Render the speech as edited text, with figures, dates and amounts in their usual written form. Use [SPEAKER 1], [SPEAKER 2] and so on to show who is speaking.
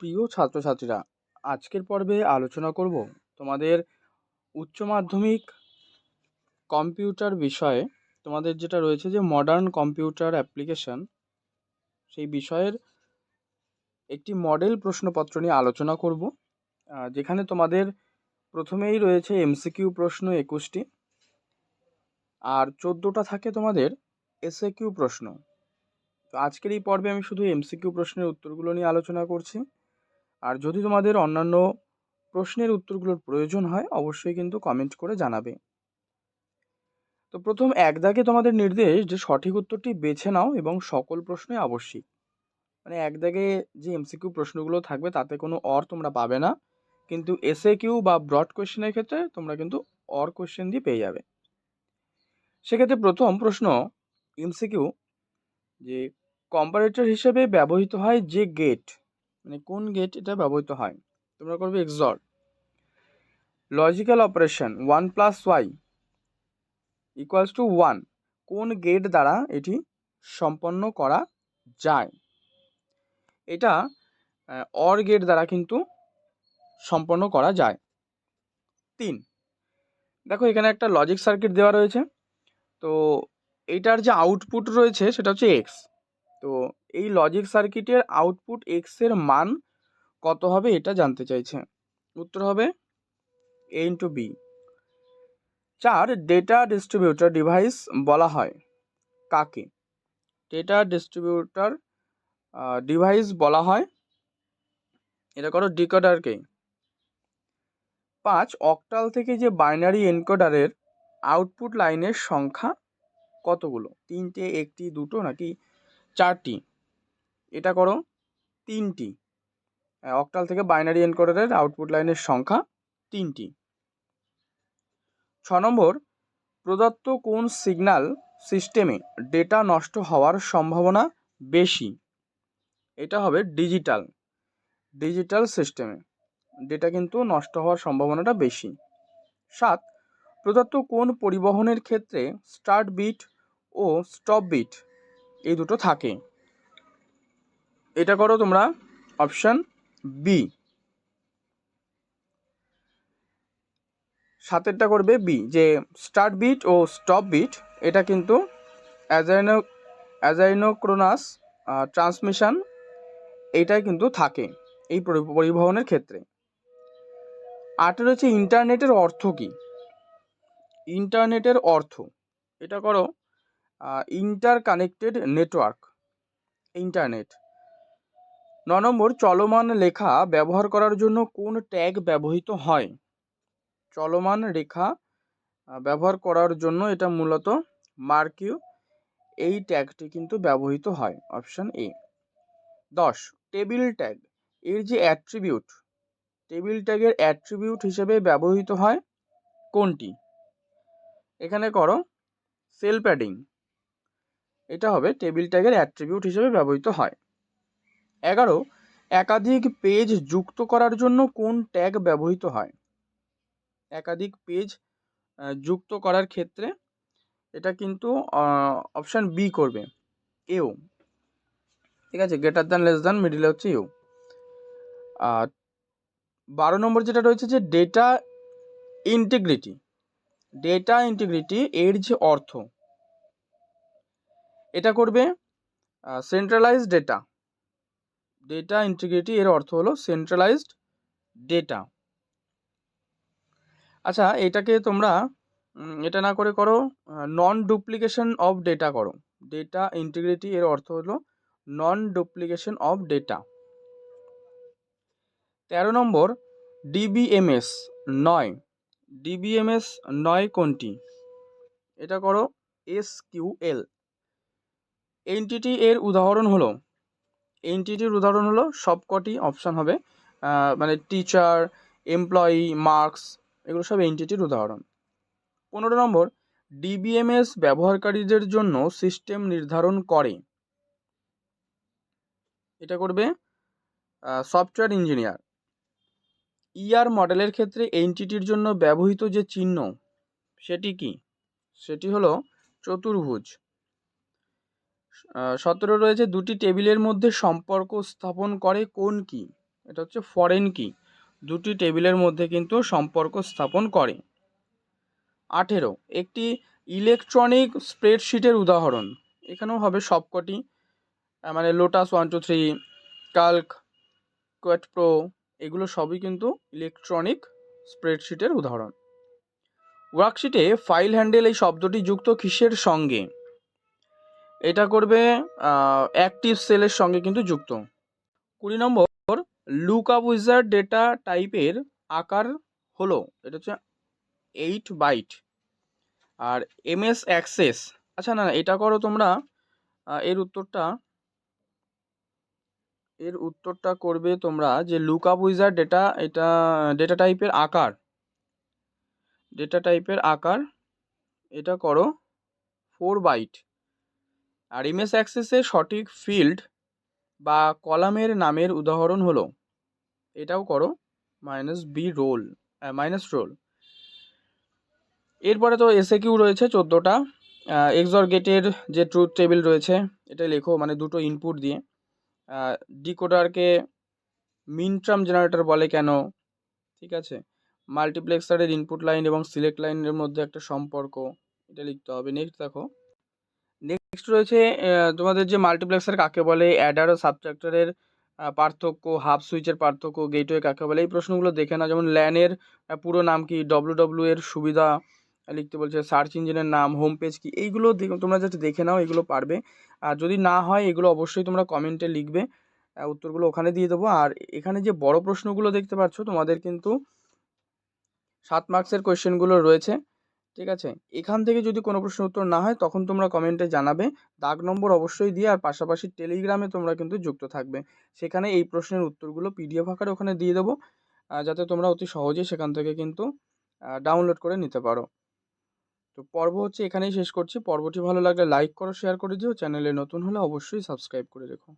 [SPEAKER 1] প্রিয় ছাত্রছাত্রীরা, আজকের পর্বে আলোচনা করব তোমাদের উচ্চ মাধ্যমিক কম্পিউটার বিষয়ে। তোমাদের যেটা রয়েছে যে মডার্ন কম্পিউটার অ্যাপ্লিকেশন, সেই বিষয়ের একটি মডেল প্রশ্নপত্র নিয়ে আলোচনা করব, যেখানে তোমাদের প্রথমেই রয়েছে এমসিকিউ প্রশ্ন 21টি, আর 14টা থাকে তোমাদের এসএকিউ প্রশ্ন। তো আজকের এই পর্বে আমি শুধু এমসিকিউ প্রশ্নের উত্তরগুলো নিয়ে আলোচনা করছি। আর যদি তোমাদের অন্যান্য প্রশ্নের উত্তরগুলোর প্রয়োজন হয়, অবশ্যই কিন্তু কমেন্ট করে জানাবে। তো প্রথম এক দাগে তোমাদের নির্দেশ যে সঠিক উত্তরটি বেছে নাও এবং সকল প্রশ্নই আবশ্যিক। মানে এক দাগে যে এমসিকিউ প্রশ্নগুলো থাকবে তাতে কোনো অর তোমরা পাবে না, কিন্তু এসএকিউ বা ব্রড কোয়েশ্চেনের ক্ষেত্রে তোমরা কিন্তু অর কোয়েশ্চেন দিয়ে পেয়ে যাবে। সেক্ষেত্রে প্রথম প্রশ্ন এমসিকিউ, যে কম্পারেটর হিসেবে ব্যবহৃত হয় যে গেট, মানে কোন গেট এটা ব্যবহৃত হয়, তোমরা করবে XOR. Logical operation 1+y equals to 1, কোন গেট দ্বারা এটি সম্পন্ন করা যায়? এটা অর গেট দ্বারা কিন্তু সম্পন্ন করা যায়। 3, দেখো এখানে একটা লজিক সার্কিট দেওয়া রয়েছে, তো এইটার যে আউটপুট রয়েছে সেটা হচ্ছে এক্স। তো এই লজিক সার্কিটের আউটপুট এক্স এর মান কত হবে এটা জানতে চাইছে। উত্তর হবে A into B. 4, data distributor device বলা হয় কাকে? ডেটা ডিস্ট্রিবিউটর ডিভাইস বলা হয়, এটা করো ডিকোডারকে। 5, অক্টাল থেকে যে বাইনারি এনকোডারের আউটপুট লাইনের সংখ্যা কতগুলো? 3টে, 1টি, 2টো নাকি 4টি? এটা করো 3টি। অক্টাল থেকে বাইনারি এনকোডারের আউটপুট লাইনের সংখ্যা 3টি। 6 নম্বর, প্রদত্ত কোন সিগন্যাল সিস্টেমে ডেটা নষ্ট হওয়ার সম্ভাবনা বেশি? এটা হবে ডিজিটাল সিস্টেমে ডেটা কিন্তু নষ্ট হওয়ার সম্ভাবনাটা বেশি। 7, প্রদত্ত কোন পরিবহনের ক্ষেত্রে স্টার্ট বিট ও স্টপ বিট এই দুটো থাকে? এটা করো তোমরা অপশন বি। 7এরটা করবে বি, যে স্টার্ট বিট ও স্টপ বিট এটা কিন্তু অ্যাজাইনোক্রোনাস ট্রান্সমিশন এইটাই কিন্তু থাকে এই পরিবহনের ক্ষেত্রে। 8 রয়েছে ইন্টারনেটের অর্থ কি? ইন্টারনেটের অর্থ, এটা করো ইন্টার কানেক্টেড নেটওয়ার্ক, ইন্টারনেট। 9 নম্বর, চলমান লেখা ব্যবহার করার জন্য কোন ট্যাগ ব্যবহৃত হয়? চলমান রেখা ব্যবহার করার জন্য এটা মূলত মার্কিউ এই ট্যাগটি কিন্তু ব্যবহৃত হয়, অপশন এ। 10, টেবিল ট্যাগ এর যে অ্যাট্রিবিউট, টেবিল ট্যাগের অ্যাট্রিবিউট হিসেবে ব্যবহৃত হয় কোনটি? এখানে করো সেল প্যাডিং, এটা হবে টেবিল ট্যাগের অ্যাট্রিবিউট হিসেবে ব্যবহৃত হয়। 11, একাধিক পেজ যুক্ত করার জন্য কোন ট্যাগ ব্যবহৃত হয়? একাধিক পেজ যুক্ত করার ক্ষেত্রে এটা কিন্তু অপশান বি করবে, এও। ঠিক আছে, গ্রেটার দ্যান লেস দ্যান মিডিলে হচ্ছে ইউ। 12 নম্বর যেটা রয়েছে যে ডেটা ইন্টিগ্রিটি এর যে অর্থ, এটা করবে সেন্ট্রালাইজড ডেটা ইন্টিগ্রিটি এর অর্থ হলো সেন্ট্রালাইজড ডেটা। আচ্ছা, এটাকে তোমরা এটা না করে করো নন ডুপ্লিকেশন অফ ডেটা করো। ডেটা ইন্টিগ্রিটি এর অর্থ হলো non duplication of data. 13 number, DBMS 9 কোনটি? এটা করো এসকিউএল। এনটিটির উদাহরণ হলো সবকটি, অপশান হবে মানে টিচার, এমপ্লয়ি, মার্কস, এগুলো সব এনটিটির উদাহরণ। 15 নম্বর, ডিবিএমএস ব্যবহারকারীদের জন্য সিস্টেম নির্ধারণ করে, এটা করবে সফটওয়্যার ইঞ্জিনিয়ার। ইআর মডেলের ক্ষেত্রে এনটিটির জন্য ব্যবহৃত যে চিহ্ন সেটি কি? সেটি হলো চতুর্ভুজ। 17 রয়েছে, দুটি টেবিলের মধ্যে সম্পর্ক স্থাপন করে কোন কি? এটা হচ্ছে ফরেন কি, দুটি টেবিলের মধ্যে কিন্তু সম্পর্ক স্থাপন করে। 18 একটি ইলেকট্রনিক স্প্রেডশিটের উদাহরণ। এখানেও হবে সবকটি, মানে লোটাস 123, ক্যালক, কোয়েট প্রো, এগুলো সবই কিন্তু ইলেকট্রনিক স্প্রেডশিটের উদাহরণ। ওয়ার্কশিটে ফাইল হ্যান্ডেল এই শব্দটি যুক্ত কিসের সঙ্গে? এটা করবে অ্যাক্টিভ সেলের সঙ্গে কিন্তু যুক্ত। 20 নম্বর, লুকআপ উইজার্ড ডেটা টাইপের আকার হলো, এটা হচ্ছে 8 বাইট। আর এমএস অ্যাক্সেস, আচ্ছা না এটা করো তোমরা, এর উত্তরটা করবে তোমরা যে লুকআপ উইজার্ড ডেটা টাইপের আকার এটা করো 4 বাইট। আর এমএস অ্যাক্সেসের সঠিক ফিল্ড বা কলামের নামের উদাহরণ হলো, এটাও করো মাইনাস রোল। এরপরে তো এসএকিউ রয়েছে 14টা। এক্সর গেটের যে ট্রুথ টেবিল রয়েছে এটা লেখো, মানে দুটো ইনপুট দিয়ে। ডিকোডারকে মিনট্রাম জেনারেটর বলে কেন? ঠিক আছে। মাল্টিপ্লেক্সারের ইনপুট লাইন এবং সিলেক্ট লাইনের মধ্যে একটা সম্পর্ক, এটা লিখতে হবে। নেক্সট রয়েছে তোমাদের যে মাল্টিপ্লেক্সার কাকে বলে, অ্যাডার ও সাবট্রাক্টরের পার্থক্য, হাফ সুইচের পার্থক্য, গেটওয়ে কাকে বলে, এই প্রশ্নগুলো দেখে না। যেমন ল্যানের পুরো নাম কি, ডব্লিউডব্লিউ এর সুবিধা লিখতে বলছে, সার্চ ইঞ্জিনের নাম, হোম পেজ কি, এইগুলো তোমরা যাতে দেখে নাও, এগুলো পারবে। আর যদি না হয় এগুলো অবশ্যই তোমরা কমেন্টে লিখবে, উত্তরগুলো ওখানে দিয়ে দেবো। আর এখানে যে বড় প্রশ্নগুলো দেখতে পাচ্ছ তোমাদের কিন্তু 7 মার্কসের কোয়েশ্চেনগুলো রয়েছে, ঠিক আছে। এখান থেকে যদি কোনো প্রশ্নের উত্তর না হয় তখন তোমরা কমেন্টে জানাবে, দাগ নম্বর অবশ্যই দিয়ে। আর পাশাপাশি টেলিগ্রামে তোমরা কিন্তু যুক্ত থাকবে, সেখানে এই প্রশ্নের উত্তরগুলো পিডিএফ আকারে ওখানে দিয়ে দেবো, যাতে তোমরা অতি সহজেই সেখান থেকে কিন্তু ডাউনলোড করে নিতে পারো। তো পর্ব হচ্ছে এখানেই শেষ করছি। পর্বটি ভালো লাগলে লাইক করো, শেয়ার করে দিও। চ্যানেলে নতুন হলে অবশ্যই সাবস্ক্রাইব করে রেখো।